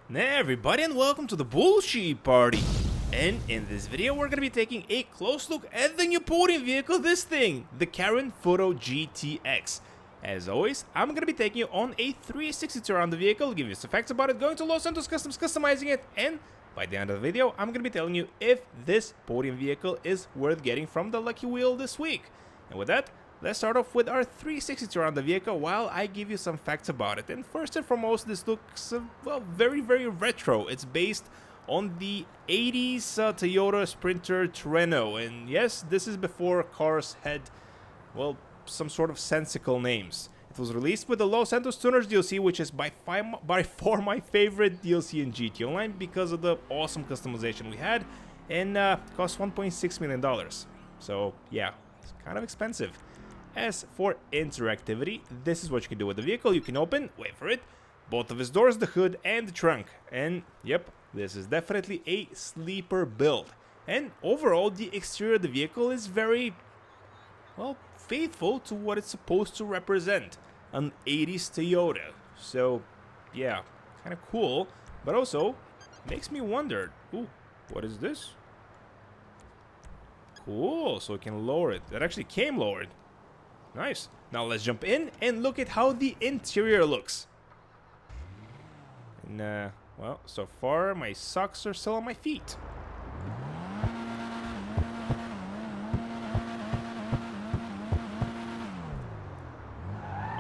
Hey everybody, and welcome to the bullshit party. And in this video we're gonna be taking a close look at the new podium vehicle, this thing, the Futo GTX. As always, I'm gonna be taking you on a 360 tour around the vehicle, give you some facts about it, going to Los Santos Customs, customizing it, and by the end of the video I'm gonna be telling you if this podium vehicle is worth getting from the lucky wheel this week. And with that, let's start off with our 360 tour around the vehicle while I give you some facts about it. And first and foremost, this looks, well, very, very retro. It's based on the 80s Toyota Sprinter Terreno. And yes, this is before cars had, well, some sort of sensical names. It was released with the Los Santos Tuners DLC, which is by far my favorite DLC in GT Online because of the awesome customization we had. And cost $1.6 million. So, yeah, it's kind of expensive. As for interactivity, this is what you can do with the vehicle. You can open, wait for it, both of its doors, the hood, and the trunk. And yep, this is definitely a sleeper build. And overall, the exterior of the vehicle is very, well, faithful to what it's supposed to represent. An 80s Toyota. So, yeah, kind of cool. But also, makes me wonder, ooh, what is this? Cool, so we can lower it. That actually came lowered. Nice. Now let's jump in and look at how the interior looks. And, well, so far my socks are still on my feet.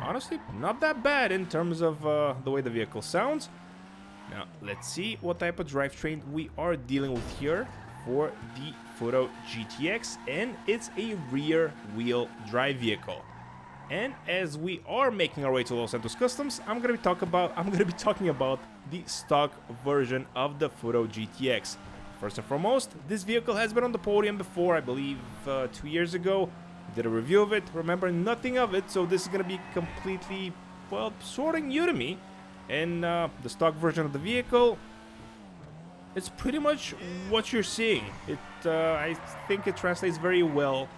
Honestly, not that bad in terms of the way the vehicle sounds. Now, let's see what type of drivetrain we are dealing with here for the Futo GTX, and it's a rear wheel drive vehicle. And as we are making our way to Los Santos Customs, I'm gonna be talking about the stock version of the Futo GTX. First and foremost, this vehicle has been on the podium before, I believe 2 years ago. Did a review of it, remember nothing of it, so this is gonna be completely, well, sort of new to me. And the stock version of the vehicle, it's pretty much what you're seeing. I think it translates very well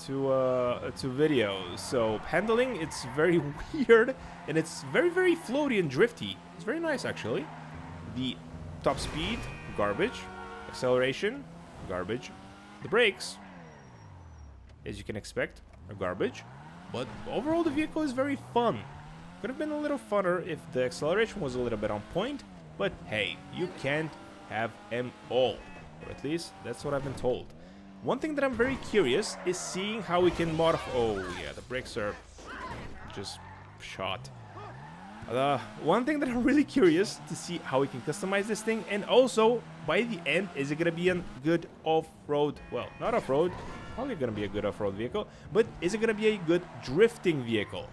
to video. So handling, it's very weird, and it's very, very floaty and drifty. It's very nice, actually. The top speed, garbage. Acceleration, garbage. The brakes, as you can expect, are garbage. But overall, the vehicle is very fun. Could have been a little funner if the acceleration was a little bit on point, but hey, you can't have them all, or at least that's what I've been told. One thing that I'm very curious is seeing how we can modify. Oh yeah, the brakes are just shot. One thing that I'm really curious to see how we can customize this thing, and also by the end, is it gonna be a good off-road? Well, not off-road, probably gonna be a good off-road vehicle, but is it gonna be a good drifting vehicle?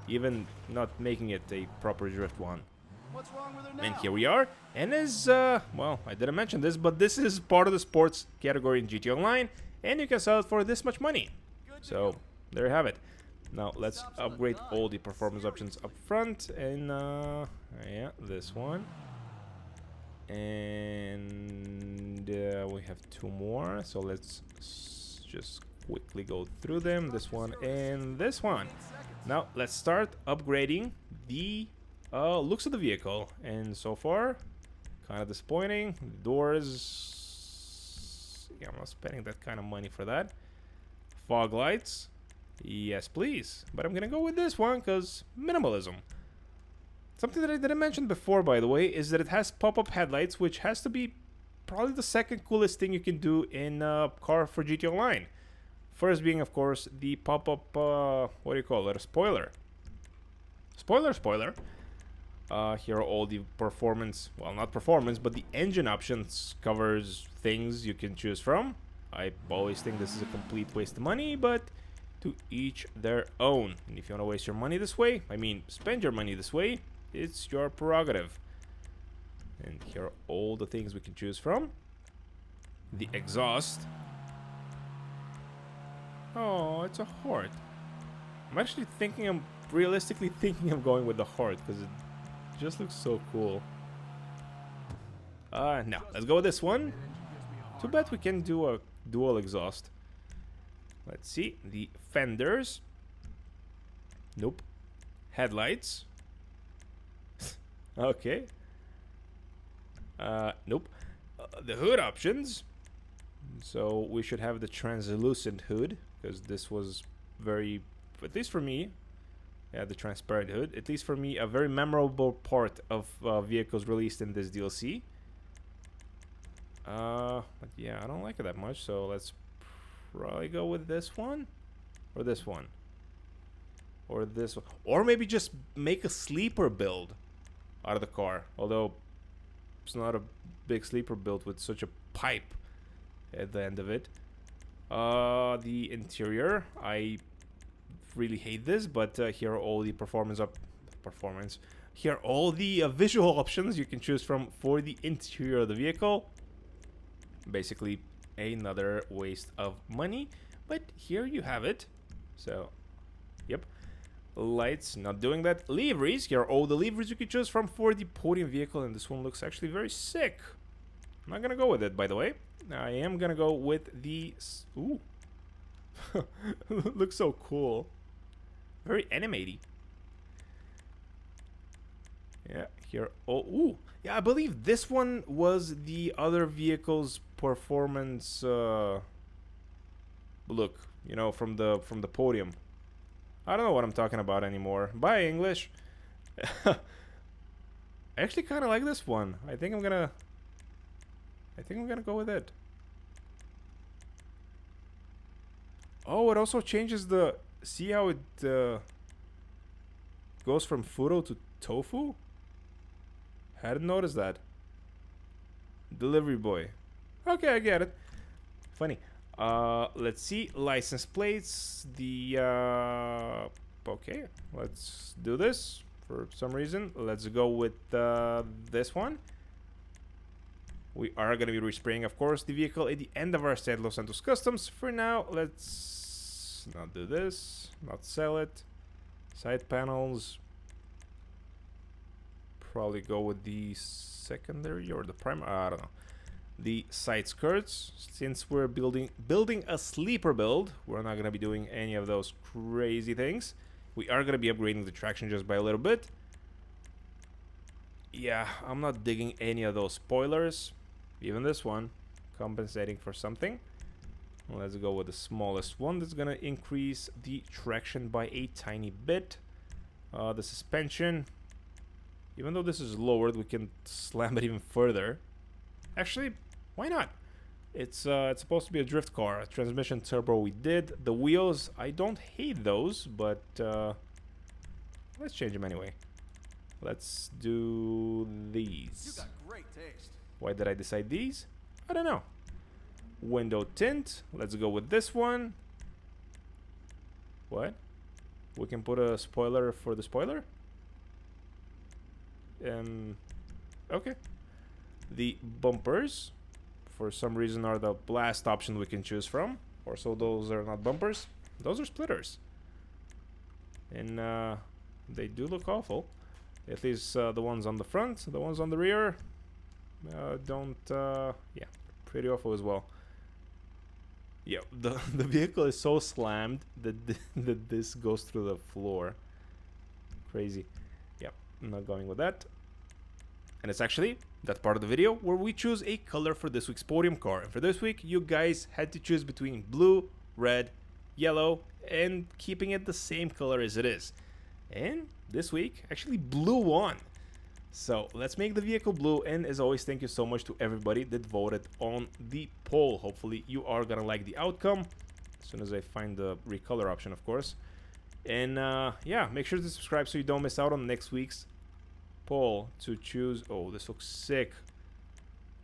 Even not making it a proper drift one. What's wrong with her now? And here we are, and as, well, I didn't mention this, but this is part of the sports category in GT Online, and you can sell it for this much money. So, there you have it. Now, let's upgrade all the performance options up front, and, yeah, this one. And, we have 2 more, so let's just quickly go through them. This one and this one. Now, let's start upgrading the looks of the vehicle, and so far kind of disappointing. The doors, yeah, I'm not spending that kind of money for that. Fog lights, yes please, but I'm gonna go with this one because minimalism. Something that I didn't mention before, by the way, is that it has pop-up headlights, which has to be probably the second coolest thing you can do in a car for GT Online. First being, of course, the pop-up, what do you call it, a spoiler. Spoiler. Here are all the performance, well, not performance, but the engine options covers things you can choose from. I always think this is a complete waste of money, but to each their own. And if you want to waste your money this way, I mean, spend your money this way, it's your prerogative. And here are all the things we can choose from. The exhaust. Oh, it's a heart. I'm actually realistically thinking of going with the heart because it just looks so cool. Now, let's go with this one. Too bad we can do a dual exhaust. Let's see. The fenders. Nope. Headlights. Okay. Nope. The hood options. So we should have the translucent hood, because this was very, at least for me, yeah, the transparent hood, at least for me, a very memorable part of vehicles released in this DLC. But yeah, I don't like it that much, so let's probably go with this one, or this one, or this one, or maybe just make a sleeper build out of the car, although it's not a big sleeper build with such a pipe at the end of it. The interior, I really hate this, but here are all the here are all the visual options you can choose from for the interior of the vehicle. Basically another waste of money, but here you have it. So yep, lights, not doing that. Liveries, here are all the liveries you can choose from for the podium vehicle, and this one looks actually very sick. I'm not gonna go with it, by the way. I am gonna go with the... Ooh. Looks so cool. Very animated. Yeah, here... Oh, ooh. Yeah, I believe this one was the other vehicle's performance look. You know, from the podium. I don't know what I'm talking about anymore. Bye, English. I actually kind of like this one. I think I'm gonna go with it. Oh, it also changes the... See how it goes from Futo to Tofu? Hadn't noticed that. Delivery boy. Okay, I get it. Funny. Let's see. License plates. The... Okay, let's do this. For some reason, let's go with this one. We are going to be respraying, of course, the vehicle at the end of our State Los Santos Customs. For now, let's not do this, not sell it. Side panels. Probably go with the secondary or the primary, I don't know. The side skirts, since we're building a sleeper build, we're not going to be doing any of those crazy things. We are going to be upgrading the traction just by a little bit. Yeah, I'm not digging any of those spoilers. Even this one, compensating for something. Let's go with the smallest one. That's gonna increase the traction by a tiny bit. The suspension, even though this is lowered, we can slam it even further. Actually, why not? It's supposed to be a drift car. Transmission turbo we did. The wheels, I don't hate those, but let's change them anyway. Let's do these. You got great taste. Why did I decide these? I don't know. Window tint. Let's go with this one. What? We can put a spoiler for the spoiler? Okay. The bumpers, for some reason, are the last option we can choose from. Or so those are not bumpers. Those are splitters. And they do look awful. At least the ones on the front. The ones on the rear don't... yeah, pretty awful as well. Yeah, the vehicle is so slammed that, that this goes through the floor. Crazy. Yep, I'm not going with that. And it's actually that part of the video where we choose a color for this week's podium car. And for this week, you guys had to choose between blue, red, yellow, and keeping it the same color as it is. And this week, actually blue won. So let's make the vehicle blue, and as always, thank you so much to everybody that voted on the poll. Hopefully you are gonna like the outcome as soon as I find the recolor option, of course. And yeah, make sure to subscribe so you don't miss out on next week's poll to choose. Oh, this looks sick.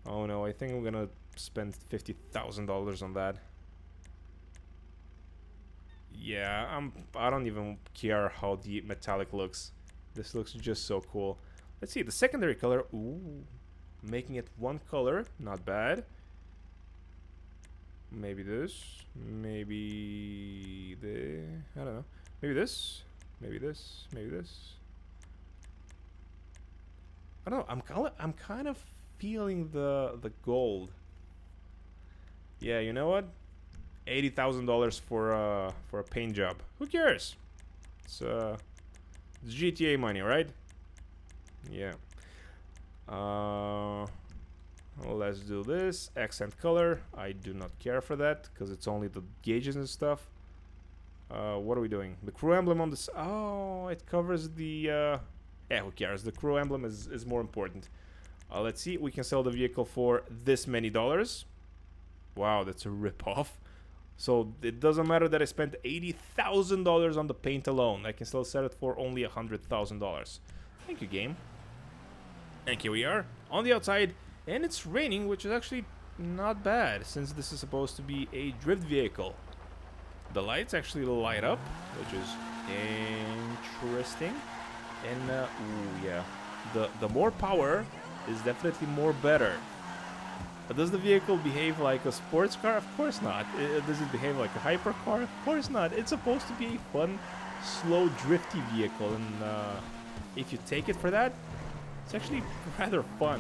Oh no, I think I'm gonna spend $50,000 on that. Yeah, I don't even care how the metallic looks. This looks just so cool. Let's see, the secondary color, ooh, making it one color, not bad. Maybe this, maybe the, I don't know. Maybe this, maybe this, maybe this. I don't know, I'm kind of feeling the gold. Yeah, you know what? $80,000 for a paint job. Who cares? It's GTA money, right? Yeah. let's do this. Accent color. I do not care for that because it's only the gauges and stuff. What are we doing? The crew emblem on this. Oh, it covers the... yeah, who cares? The crew emblem is more important. Let's see. We can sell the vehicle for this many dollars. Wow, that's a rip-off. So it doesn't matter that I spent $80,000 on the paint alone. I can still sell it for only $100,000. Thank you, game. And here we are on the outside, and it's raining, which is actually not bad since this is supposed to be a drift vehicle. The lights actually light up, which is interesting. And ooh, yeah, the more power is definitely more better. Does the vehicle behave like a sports car? Of course not. Does it behave like a hypercar? Of course not. It's supposed to be a fun, slow, drifty vehicle, and if you take it for that, it's actually rather fun.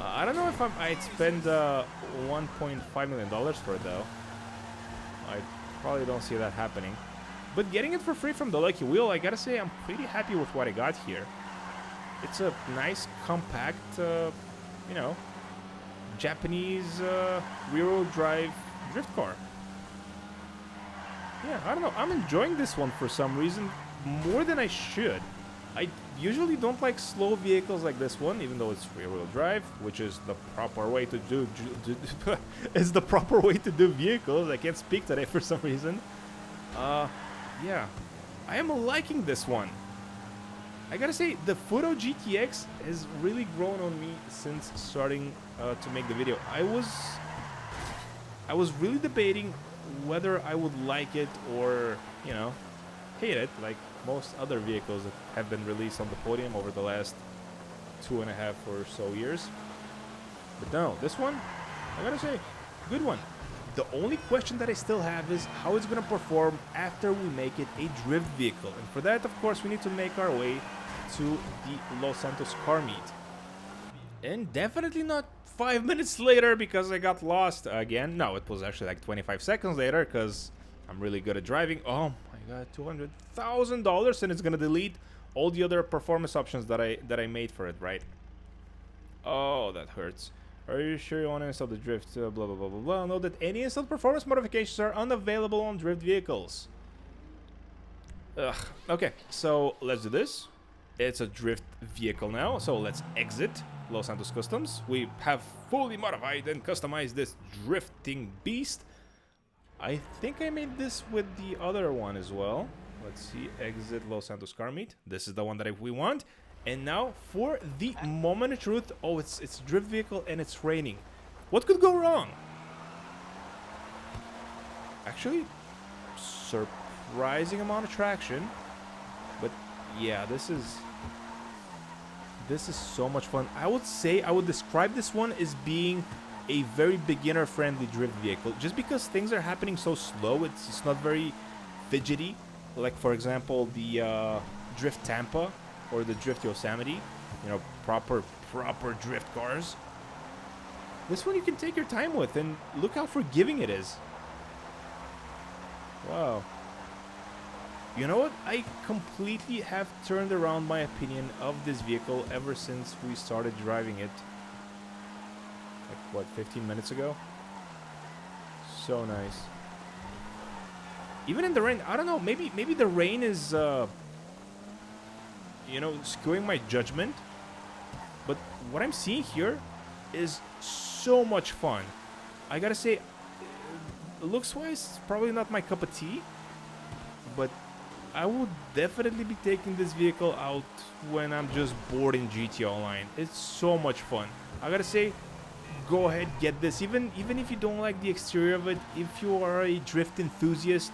I don't know if I'd spend $1.5 million for it, though. I probably don't see that happening. But getting it for free from the Lucky Wheel, I gotta say, I'm pretty happy with what I got here. It's a nice, compact, you know, Japanese rear-wheel drive drift car. Yeah, I don't know. I'm enjoying this one for some reason more than I should. I usually don't like slow vehicles like this one, even though it's rear-wheel drive, which is the proper way to do. Is the proper way to do vehicles. I can't speak today for some reason. Yeah, I am liking this one. I gotta say, the Futo GTX has really grown on me since starting to make the video. I was really debating whether I would like it or, you know, hate it, like most other vehicles that have been released on the podium over the last 2.5 or so years. But no, this one, I gotta say, good one. The only question that I still have is how it's gonna perform after we make it a drift vehicle. And for that, of course, we need to make our way to the Los Santos car meet. And definitely not 5 minutes later because I got lost again. No, it was actually like 25 seconds later because I'm really good at driving. Oh my god, $200,000, and it's gonna delete all the other performance options that I made for it, right? Oh, that hurts. Are you sure you want to install the drift? Blah blah blah blah blah. Note that any installed performance modifications are unavailable on drift vehicles. Ugh. Okay, so let's do this. It's a drift vehicle now, so let's exit Los Santos Customs. We have fully modified and customized this drifting beast. I think I made this with the other one as well. Let's see, exit Los Santos car meet. This is the one that we want. And now for the moment of truth. Oh, it's a drift vehicle and it's raining. What could go wrong? Actually, surprising amount of traction. But yeah, this is so much fun. I would say I would describe this one as being a very beginner friendly drift vehicle, just because things are happening so slow. It's not very fidgety, like for example the Drift Tampa or the Drift Yosemite, you know, proper drift cars. This one you can take your time with, and look how forgiving it is. Wow. You know what? I completely have turned around my opinion of this vehicle ever since we started driving it. Like, what, 15 minutes ago? So nice. Even in the rain, I don't know, maybe the rain is, you know, skewing my judgment. But what I'm seeing here is so much fun. I gotta say, looks-wise, probably not my cup of tea, but I would definitely be taking this vehicle out when I'm just bored in GT Online. It's so much fun. I gotta say, go ahead, get this. Even if you don't like the exterior of it, if you are a drift enthusiast,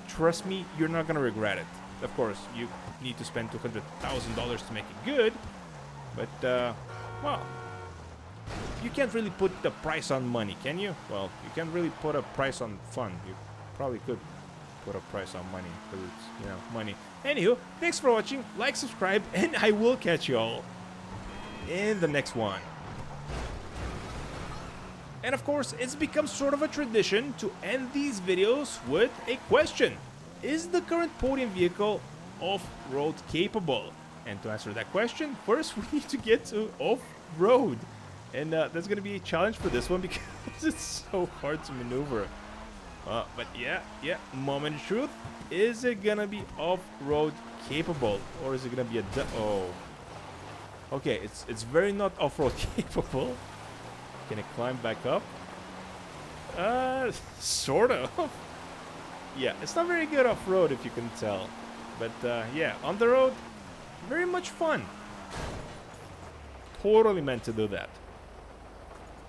trust me, you're not gonna regret it. Of course, you need to spend $200,000 to make it good, but, well, you can't really put the price on money, can you? Well, you can't really put a price on fun. You probably could put a price on money, because it's, you know, money. Anywho, thanks for watching, like, subscribe, and I will catch you all in the next one. And of course, it's become sort of a tradition to end these videos with a question. Is the current podium vehicle off-road capable? And to answer that question, first we need to get to off-road. And that's going to be a challenge for this one because it's so hard to maneuver. But yeah, moment of truth. Is it going to be off-road capable? Or is it going to be a... Oh. Okay, it's very not off-road capable. Can it climb back up? Sort of. Yeah, it's not very good off-road if you can tell. But yeah, on the road, very much fun. Totally meant to do that.